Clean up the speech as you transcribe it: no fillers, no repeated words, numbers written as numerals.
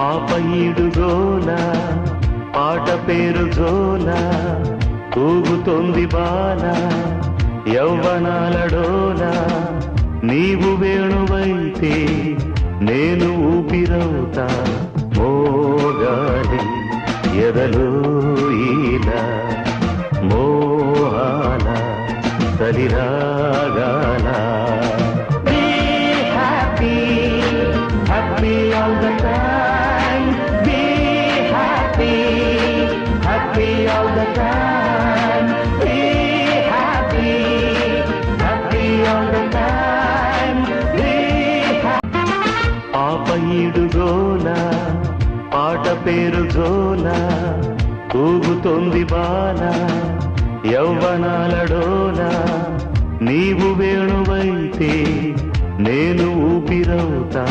ఆపయిడుగోల పాట పేరు జోల ఊగుతోంది బాల యౌవనాల డోల నీవు వేణువైతే నేను ఊపిరవుతా మోగాలి ఎదలో ఈల మోహాల తలిరాగాల happy all the time, be happy all the time, be happy all the time, be happy. ఆపయిడుగోల పాట పేరు జోల ఊగుతోంది బాల యౌవనాల డోల నీవు వేణువైతే నేను ఊపిరవుతా